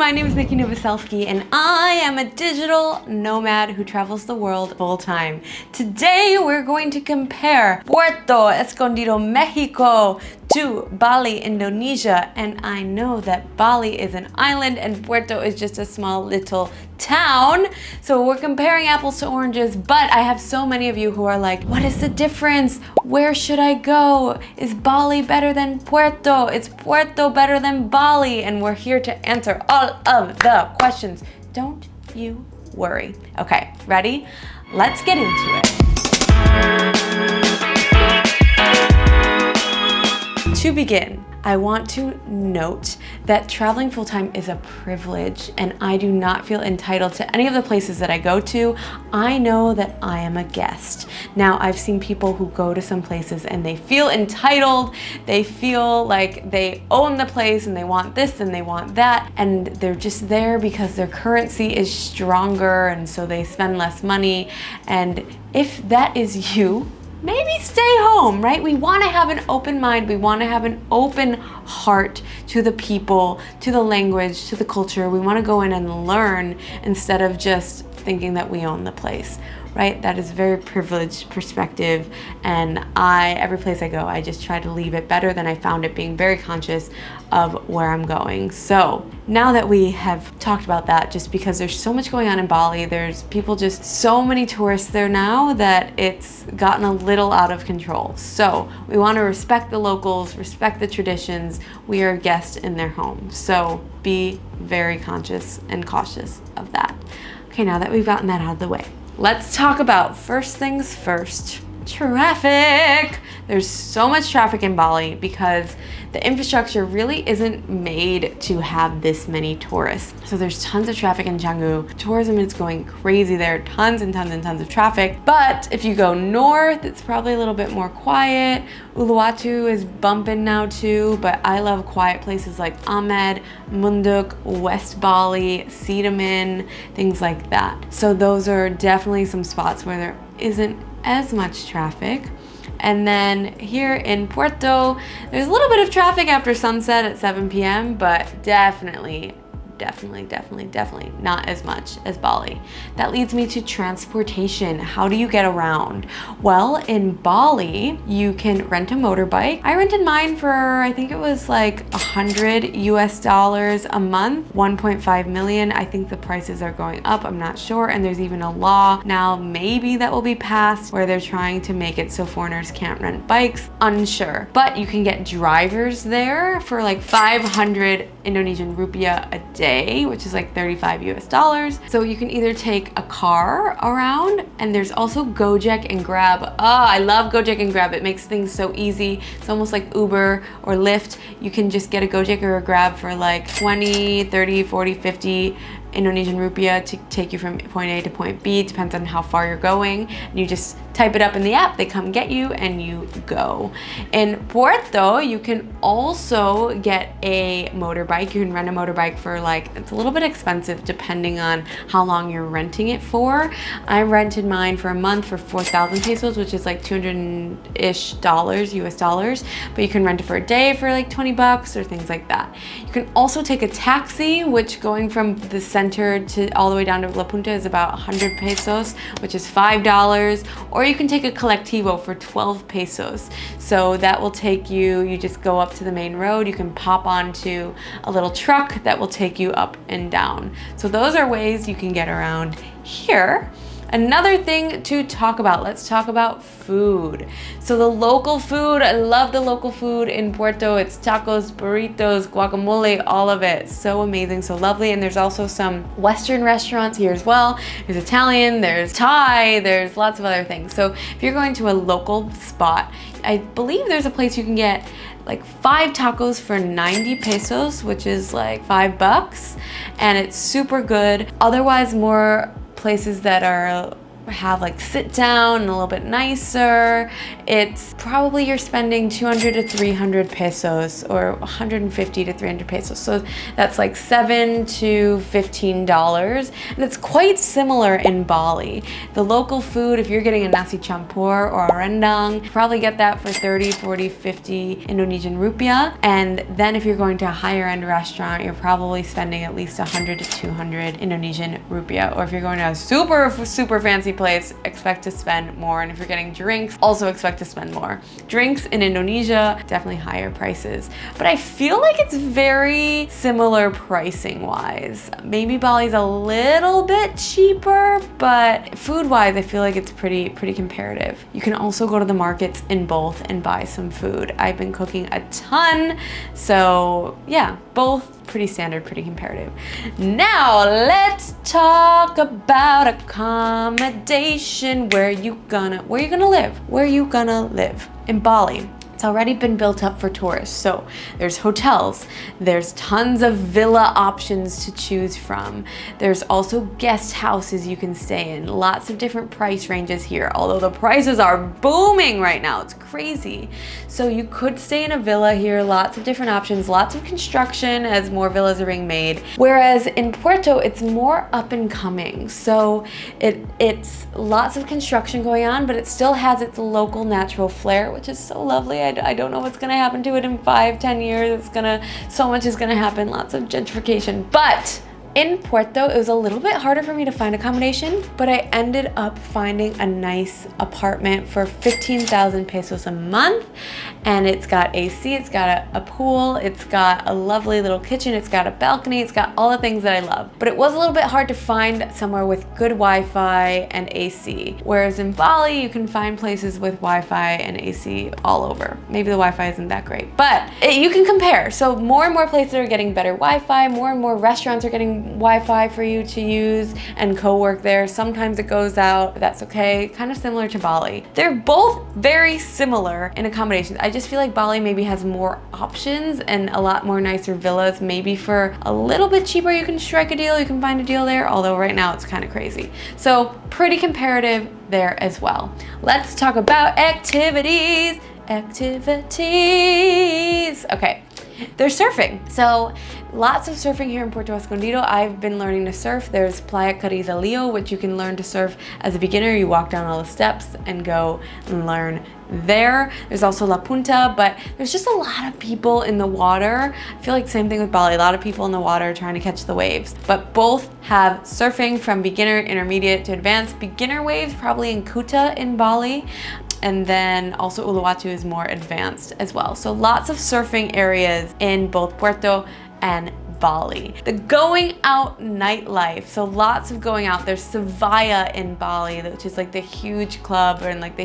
my name is Nikki Novoselsky and I am a digital nomad who travels the world full time. Today we're going to compare Puerto Escondido, Mexico to Bali, Indonesia. And I know that Bali is an island and Puerto is just a small little town. So we're comparing apples to oranges, but I have so many of you who are like, what is the difference? Where should I go? Is Bali better than Puerto? Is Puerto better than Bali? And we're here to answer all of the questions. Don't you worry. Okay, ready? Let's get into it. To begin, I want to note that traveling full-time is a privilege and I do not feel entitled to any of the places that I go to. I know that I am a guest. Now, I've seen people who go to some places and they feel entitled, they feel like they own the place and they want this and they want that, and they're just there because their currency is stronger and so they spend less money. And if that is you, maybe stay home, right? We want to have an open mind. We want to have an open heart to the people, to the language, to the culture. We want to go in and learn instead of just thinking that we own the place, right? That is a very privileged perspective. And every place I go, I just try to leave it better than I found it, being very conscious of where I'm going. So now that we have talked about that, just because there's so much going on in Bali, there's people, just so many tourists there now that it's gotten a little out of control. So we want to respect the locals, respect the traditions. We are guests in their home. So be very conscious and cautious of that. Okay, now that we've gotten that out of the way, let's talk about first things first, traffic. There's so much traffic in Bali because the infrastructure really isn't made to have this many tourists. So there's tons of traffic in Canggu. Tourism is going crazy there, tons and tons and tons of traffic. But if you go north, it's probably a little bit more quiet. Uluwatu is bumping now too, but I love quiet places like Ahmed, Munduk, West Bali, Sedaman, things like that. So those are definitely some spots where there isn't as much traffic. And then here in Puerto, there's a little bit of traffic after sunset at 7 p.m., but definitely not as much as Bali. That leads me to transportation. How do you get around? Well, in Bali, you can rent a motorbike. I rented mine for, I think it was like $100 a month, 1.5 million. I think the prices are going up, I'm not sure. And there's even a law now, maybe that will be passed, where they're trying to make it so foreigners can't rent bikes, unsure. But you can get drivers there for like 500 Indonesian rupiah a day, which is like $35. So you can either take a car around, and there's also Gojek and Grab. Oh, I love Gojek and Grab. It makes things so easy. It's almost like Uber or Lyft. You can just get a Gojek or a Grab for like 20, 30, 40, 50 Indonesian rupiah to take you from point A to point B. It depends on how far you're going. And you just type it up in the app, they come get you and you go. In Puerto, you can also get a motorbike. You can rent a motorbike for like, it's a little bit expensive depending on how long you're renting it for. I rented mine for a month for 4,000 pesos, which is like $200-ish US dollars, but you can rent it for a day for like 20 bucks or things like that. You can also take a taxi, which going from the center to all the way down to La Punta is about 100 pesos, which is $5. Or you can take a colectivo for 12 pesos. So that will take you, you just go up to the main road, you can pop onto a little truck that will take you up and down. So those are ways you can get around here. Another thing to talk about, let's talk about food. So the local food, I love the local food in Puerto. It's tacos, burritos, guacamole, all of it. So amazing, so lovely. And there's also some Western restaurants here as well. There's Italian, there's Thai, there's lots of other things. So if you're going to a local spot, I believe there's a place you can get like 5 tacos for 90 pesos, which is like $5, and it's super good. Otherwise, more places that are have like sit down and a little bit nicer, it's probably you're spending 200 to 300 pesos or 150 to 300 pesos. So that's like $7 to $15. And it's quite similar in Bali. The local food, if you're getting a nasi campur or a rendang, probably get that for 30, 40, 50 Indonesian rupiah. And then if you're going to a higher end restaurant, you're probably spending at least 100 to 200 Indonesian rupiah. Or if you're going to a super fancy place, expect to spend more. And if you're getting drinks, also expect to spend more. Drinks in Indonesia, definitely higher prices. But I feel like it's very similar pricing wise. Maybe Bali's a little bit cheaper, but food wise, I feel like it's pretty comparative. You can also go to the markets in both and buy some food. I've been cooking a ton, so yeah, both pretty standard, pretty comparative. Now let's talk about accommodation. Where you gonna live in Bali? It's already been built up for tourists. So there's hotels, there's tons of villa options to choose from. There's also guest houses you can stay in. Lots of different price ranges here, although the prices are booming right now. It's crazy. So you could stay in a villa here, lots of different options, lots of construction as more villas are being made. Whereas in Puerto, it's more up and coming. So it's lots of construction going on, but it still has its local natural flair, which is so lovely. I don't know what's gonna happen to it in 5-10 years. So much is gonna happen, lots of gentrification. But in Puerto, it was a little bit harder for me to find accommodation, but I ended up finding a nice apartment for 15,000 pesos a month. And it's got AC, it's got a pool, it's got a lovely little kitchen, it's got a balcony, it's got all the things that I love. But it was a little bit hard to find somewhere with good Wi-Fi and AC. Whereas in Bali, you can find places with Wi-Fi and AC all over. Maybe the Wi-Fi isn't that great, but you can compare. So more and more places are getting better Wi-Fi, more and more restaurants are getting Wi-Fi for you to use and co-work there. Sometimes it goes out, but that's okay. Kind of similar to Bali. They're both very similar in accommodations. I just feel like Bali maybe has more options and a lot more nicer villas. Maybe for a little bit cheaper, you can strike a deal, you can find a deal there, although right now it's kind of crazy. So pretty comparative there as well. Let's talk about activities. Okay. There's surfing. So lots of surfing here in Puerto Escondido. I've been learning to surf. There's Playa Carizalillo, which you can learn to surf as a beginner. You walk down all the steps and go and learn there. There's also La Punta, but there's just a lot of people in the water. I feel like same thing with Bali. A lot of people in the water trying to catch the waves. But both have surfing from beginner, intermediate to advanced. Beginner waves probably in Kuta in Bali. And then also Uluwatu is more advanced as well. So lots of surfing areas in both Puerto and Bali. The going out nightlife, so lots of going out. There's Savaya in Bali, which is like the huge club, and like they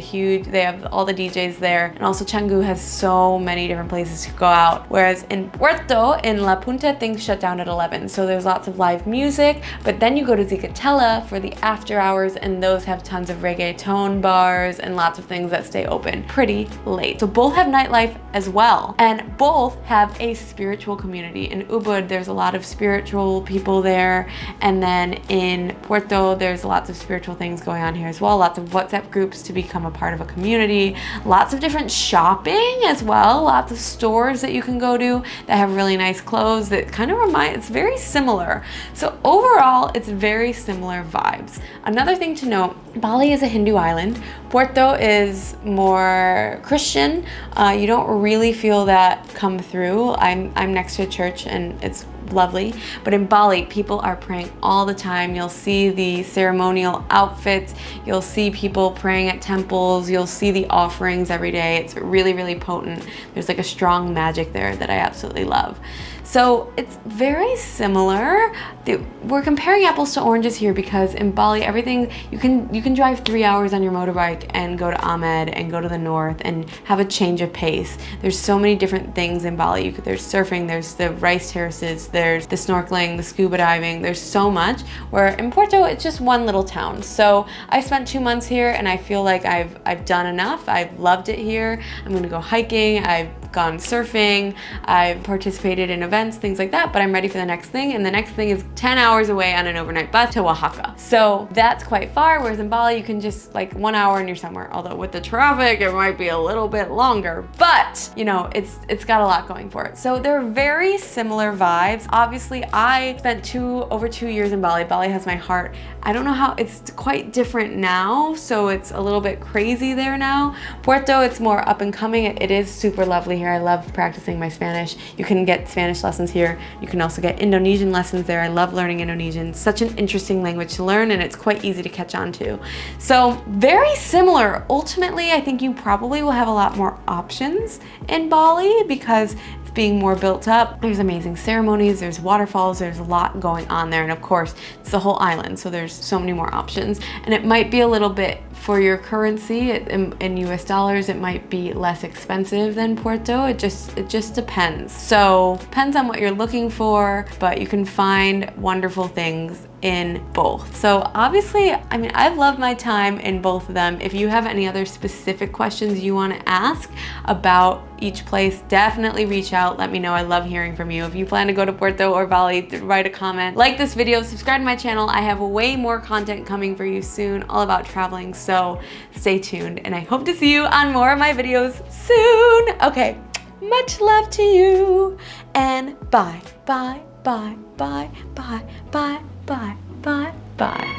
have all the DJs there. And also Canggu has so many different places to go out. Whereas in Puerto, in La Punta, things shut down at 11. So there's lots of live music, but then you go to Zicatela for the after hours, and those have tons of reggaeton bars and lots of things that stay open pretty late. So both have nightlife as well, and both have a spiritual community. In Ubud, there's a lot of spiritual people there, and then in Puerto there's lots of spiritual things going on here as well. Lots of WhatsApp groups to become a part of a community, lots of different shopping as well, lots of stores that you can go to that have really nice clothes that kind of it's very similar. So overall it's very similar vibes. Another thing to note, Bali is a Hindu island. Puerto is more Christian. You don't really feel that come through. I'm next to a church and it's lovely. But in Bali, people are praying all the time. You'll see the ceremonial outfits. You'll see people praying at temples. You'll see the offerings every day. It's really potent. There's like a strong magic there that I absolutely love. So it's very similar. We're comparing apples to oranges here because in Bali, everything, you can drive 3 hours on your motorbike and go to Ahmed and go to the north and have a change of pace. There's so many different things in Bali. There's surfing, there's the rice terraces, there's the snorkeling, the scuba diving, there's so much. Where in Puerto, it's just one little town. So I spent 2 months here and I feel like I've done enough. I've loved it here. I'm gonna go hiking. I've gone surfing, I've participated in events, things like that, but I'm ready for the next thing. And the next thing is 10 hours away on an overnight bus to Oaxaca. So that's quite far, whereas in Bali, you can just like 1 hour and you're somewhere. Although with the traffic, it might be a little bit longer, but you know, it's got a lot going for it. So they're very similar vibes. Obviously, I spent over 2 years in Bali. Bali has my heart. I don't know how, it's quite different now, so it's a little bit crazy there now. Puerto, it's more up and coming. It is super lovely here. I love practicing my Spanish. You can get Spanish lessons here. You can also get Indonesian lessons there. I love learning Indonesian. It's such an interesting language to learn, and it's quite easy to catch on to. So very similar. Ultimately, I think you probably will have a lot more options in Bali because it's being more built up. There's amazing ceremonies, there's waterfalls, there's a lot going on there. And of course, it's the whole island, so there's so many more options. And it might be a little bit, for your currency in US dollars, it might be less expensive than Puerto. It just depends. So depends on what you're looking for, but you can find wonderful things in both. So obviously, I mean, I've loved my time in both of them. If you have any other specific questions you want to ask about each place, definitely reach out. Let me know. I love hearing from you. If you plan to go to Puerto or Bali, write a comment. Like this video, subscribe to my channel. I have way more content coming for you soon, all about traveling. So stay tuned, and I hope to see you on more of my videos soon. Okay, much love to you, and bye, bye, bye, bye, bye, bye, bye, bye, bye.